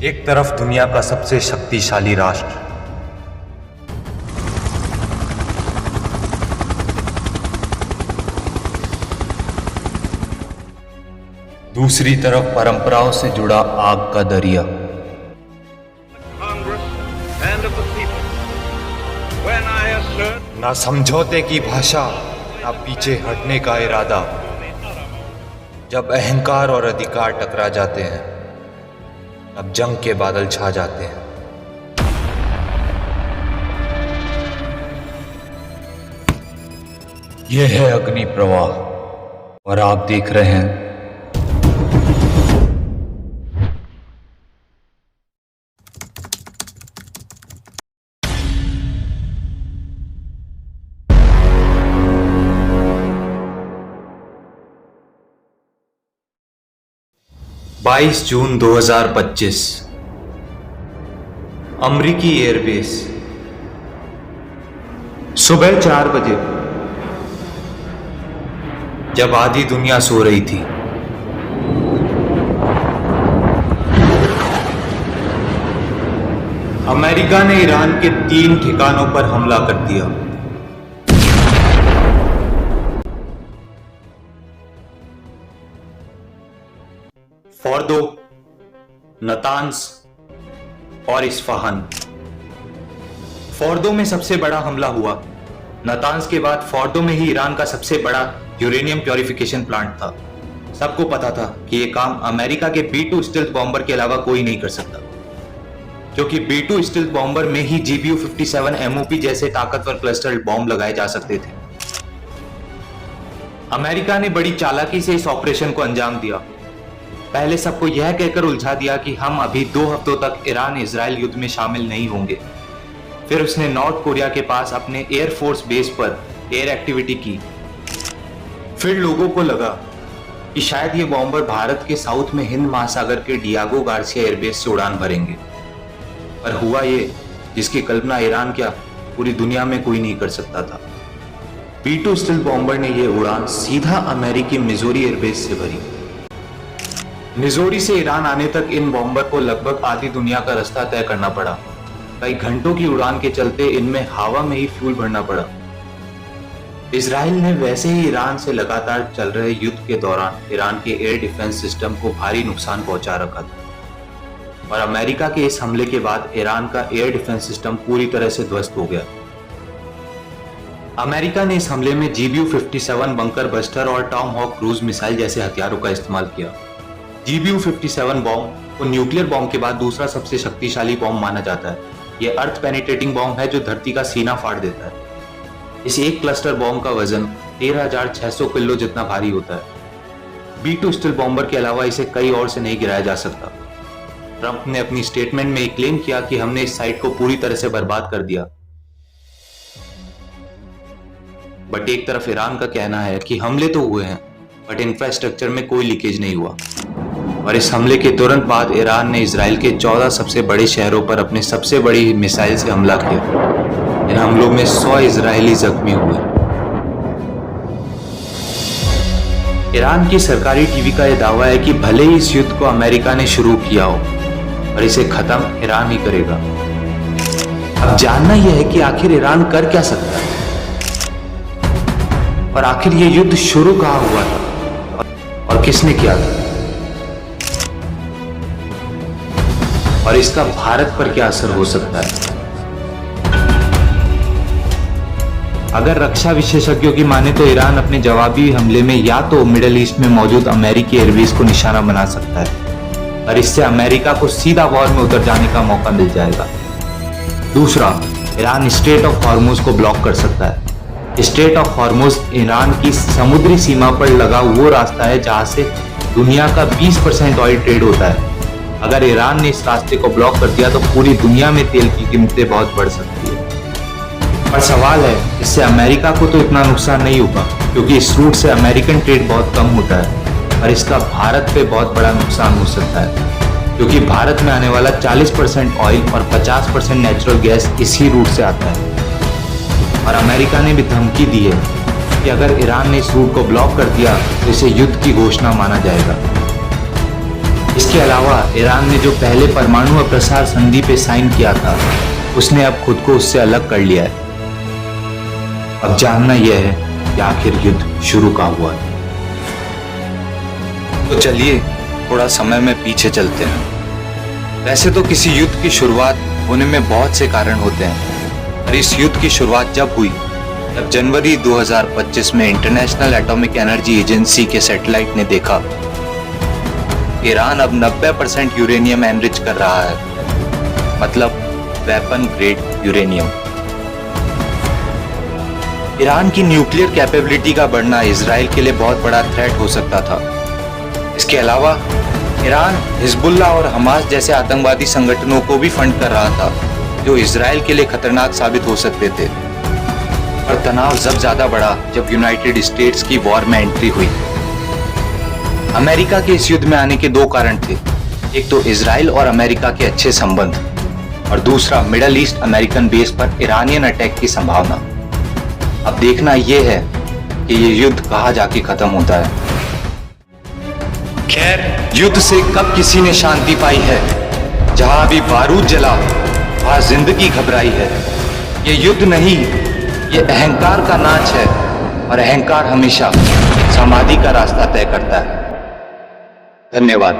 एक तरफ दुनिया का सबसे शक्तिशाली राष्ट्र, दूसरी तरफ परंपराओं से जुड़ा आग का दरिया। ना समझौते की भाषा, ना पीछे हटने का इरादा। जब अहंकार और अधिकार टकरा जाते हैं, तब जंग के बादल छा जाते हैं। यह है अग्नि प्रवाह और आप देख रहे हैं बाईस जून 2025, अमेरिकी एयरबेस, सुबह 4 बजे, जब आधी दुनिया सो रही थी। अमेरिका ने ईरान के 3 ठिकानों पर हमला कर दिया। फोर्दो, नतांस और इस्फहान। फोर्दो में सबसे बड़ा हमला हुआ। नतांस के बाद फोर्दो में ही ईरान का सबसे बड़ा यूरेनियम प्योरिफिकेशन प्लांट था। सबको पता था कि यह काम अमेरिका के B-2 स्टील्थ बॉम्बर के अलावा कोई नहीं कर सकता, क्योंकि B-2 स्टील्थ बॉम्बर में ही GBU-57 MOP जैसे ताकतवर क्लस्टर बॉम्ब लगाए जा सकते थे। अमेरिका ने बड़ी चालाकी से इस ऑपरेशन को अंजाम दिया। पहले सबको यह कहकर उलझा दिया कि हम अभी 2 हफ्तों तक ईरान इजराइल युद्ध में शामिल नहीं होंगे। फिर उसने नॉर्थ कोरिया के पास अपने एयरफोर्स बेस पर एयर एक्टिविटी की। फिर लोगों को लगा कि शायद ये बॉम्बर भारत के साउथ में हिंद महासागर के डियागो गार्सिया एयरबेस से उड़ान भरेंगे। पर हुआ ये जिसकी कल्पना ईरान क्या पूरी दुनिया में कोई नहीं कर सकता था। B-2 स्टील्थ बॉम्बर ने यह उड़ान सीधा अमेरिकी मिजोरी एयरबेस से भरी। मिजोरी से ईरान आने तक इन बॉम्बर को लगभग आधी दुनिया का रास्ता तय करना पड़ा। कई घंटों की उड़ान के चलते इनमें हवा में ही फ्यूल भरना पड़ा। इजराइल ने वैसे ही ईरान से लगातार चल रहे युद्ध के दौरान ईरान के एयर डिफेंस सिस्टम को भारी नुकसान पहुंचा रखा था, और अमेरिका के इस हमले के बाद ईरान का एयर डिफेंस सिस्टम पूरी तरह से ध्वस्त हो गया। अमेरिका ने इस हमले में GBU-57 बंकर बस्टर और टॉम हॉक क्रूज मिसाइल जैसे हथियारों का इस्तेमाल किया। GBU-57 बॉम्ब को न्यूक्लियर बॉम्ब के बाद दूसरा सबसे शक्तिशाली बॉम्ब माना जाता है। यह अर्थ पेनिट्रेटिंग बॉम्ब है जो धरती का सीना फाड़ देता है। इस एक क्लस्टर बॉम्ब का वजन 13,600 किलो जितना भारी होता है। B-2 स्टील्थ बॉम्बर के अलावा इसे कई और से नहीं गिराया जा सकता। ट्रंप ने अपनी स्टेटमेंट में क्लेम किया कि हमने इस साइट को पूरी तरह से बर्बाद कर दिया। बट एक तरफ ईरान का कहना है कि हमले तो हुए हैं, बट इंफ्रास्ट्रक्चर में कोई लीकेज नहीं हुआ। और इस हमले के तुरंत बाद ईरान ने इजराइल के 14 सबसे बड़े शहरों पर अपने सबसे बड़ी मिसाइल से हमला किया। इन हमलों में 100 इजरायली जख्मी हुए। ईरान की सरकारी टीवी का यह दावा है कि भले ही इस युद्ध को अमेरिका ने शुरू किया हो, पर इसे खत्म ईरान ही करेगा। अब जानना यह है कि आखिर ईरान कर क्या सकता है, और आखिर यह युद्ध शुरू कहां हुआ था और किसने किया था, और इसका भारत पर क्या असर हो सकता है। अगर रक्षा विशेषज्ञों की माने तो ईरान अपने जवाबी हमले में या तो मिडिल ईस्ट में मौजूद अमेरिकी एयरबेस को निशाना बना सकता है, और इससे अमेरिका को सीधा वॉर में उतर जाने का मौका मिल जाएगा। दूसरा, ईरान स्ट्रेट ऑफ हॉर्मुज को ब्लॉक कर सकता है। स्ट्रेट ऑफ हॉर्मुज ईरान की समुद्री सीमा पर लगा वो रास्ता है जहां से दुनिया का 20% ऑयल ट्रेड होता है। अगर ईरान ने इस रास्ते को ब्लॉक कर दिया तो पूरी दुनिया में तेल की कीमतें बहुत बढ़ सकती है। पर सवाल है, इससे अमेरिका को तो इतना नुकसान नहीं होगा, क्योंकि इस रूट से अमेरिकन ट्रेड बहुत कम होता है, और इसका भारत पे बहुत बड़ा नुकसान हो सकता है, क्योंकि भारत में आने वाला 40% ऑयल और 50% नेचुरल गैस इसी रूट से आता है। और अमेरिका ने भी धमकी दी है कि अगर ईरान ने इस रूट को ब्लॉक कर दिया तो इसे युद्ध की घोषणा माना जाएगा। इसके अलावा ईरान ने जो पहले परमाणु अप्रसार संधि पे साइन किया था, उसने अब खुद को उससे अलग कर लिया है। अब जानना यह है कि आखिर युद्ध शुरू कहाँ हुआ है। तो चलिए थोड़ा समय में पीछे चलते हैं। वैसे तो किसी युद्ध की शुरुआत होने में बहुत से कारण होते हैं, और इस युद्ध की शुरुआत जब हुई तब जनवरी 2025 में इंटरनेशनल एटॉमिक एनर्जी एजेंसी के सैटेलाइट ने देखा ईरान अब 90% यूरेनियम एनरिच कर रहा है, मतलब वेपन ग्रेड यूरेनियम। ईरान की न्यूक्लियर कैपेबिलिटी का बढ़ना इजराइल के लिए बहुत बड़ा थ्रेट हो सकता था। इसके अलावा ईरान हिजबुल्लाह और हमास जैसे आतंकवादी संगठनों को भी फंड कर रहा था, जो इजराइल के लिए खतरनाक साबित हो सकते थे। और तनाव जब ज्यादा बढ़ा जब यूनाइटेड स्टेट्स की वॉर में एंट्री हुई। अमेरिका के इस युद्ध में आने के दो कारण थे, एक तो इजराइल और अमेरिका के अच्छे संबंध, और दूसरा मिडल ईस्ट अमेरिकन बेस पर ईरानियन अटैक की संभावना। अब देखना यह है कि ये युद्ध कहां जाके खत्म होता है। खैर, युद्ध से कब किसी ने शांति पाई है? जहां अभी बारूद जला वहां जिंदगी घबराई है। ये युद्ध नहीं, ये अहंकार का नाच है, और अहंकार हमेशा समाधि का रास्ता तय करता है। धन्यवाद।